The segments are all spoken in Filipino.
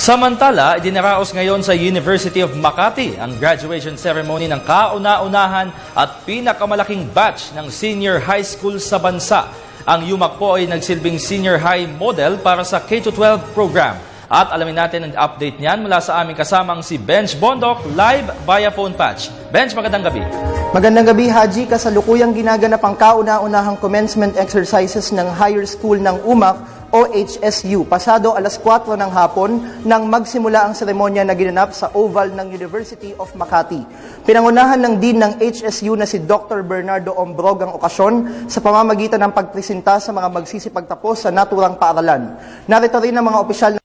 Samantala, idinaraos ngayon sa University of Makati ang graduation ceremony ng kauna-unahan at pinakamalaking batch ng senior high school sa bansa. Ang UMAC po ay nagsilbing senior high model para sa K-12 program. At alamin natin ang update niyan mula sa aming kasamang si Benj Bondok live via phone patch. Benj, magandang gabi. Magandang gabi, Haji. Kasalukuyang ginaganap ang kauna-unahang commencement exercises ng higher school ng UMAC o HSU. Pasado alas 4 ng hapon nang magsimula ang seremonya na ginanap sa Oval ng University of Makati. Pinangunahan ng Dean ng HSU na si Dr. Bernardo Ombrog ang okasyon sa pamamagitan ng pagpresenta sa mga magsisipagtapos sa naturang paaralan. Narito rin ang mga opisyal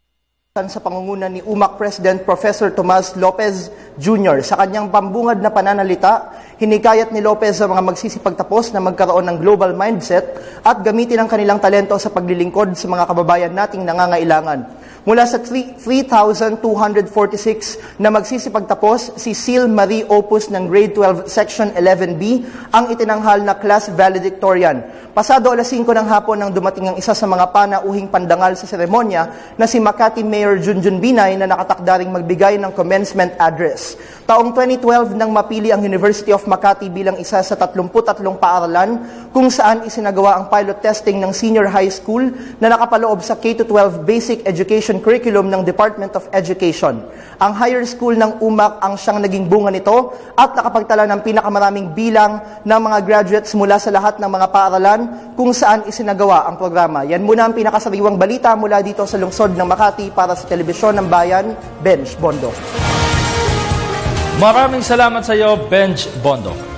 sa pangunguna ni UMAC President Professor Tomas Lopez Jr. Sa kanyang pambungad na pananalita, hinikayat ni Lopez sa mga magsisipagtapos na magkaroon ng global mindset at gamitin ang kanilang talento sa paglilingkod sa mga kababayan nating nangangailangan. Mula sa 3,246 na magsisipagtapos, si Sil Marie Opus ng Grade 12 Section 11B ang itinanghal na class valedictorian. Pasado alas 5 ng hapon nang dumating ang isa sa mga panauhing pandangal sa seremonya na si Makati Mayor Junjun Binay na nakatakdaring magbigay ng commencement address. Taong 2012 nang mapili ang University of Makati bilang isa sa 33 paaralan kung saan isinagawa ang pilot testing ng senior high school na nakapaloob sa K-12 Basic Education Curriculum ng Department of Education. Ang higher school ng UMAC ang siyang naging bunga nito at nakapagtala ng pinakamaraming bilang ng mga graduates mula sa lahat ng mga paaralan kung saan isinagawa ang programa. Yan muna ang pinakasariwang balita mula dito sa lungsod ng Makati para sa Telebisyon ng Bayan, Benj Bondok. Maraming salamat sa iyo, Benj Bondok.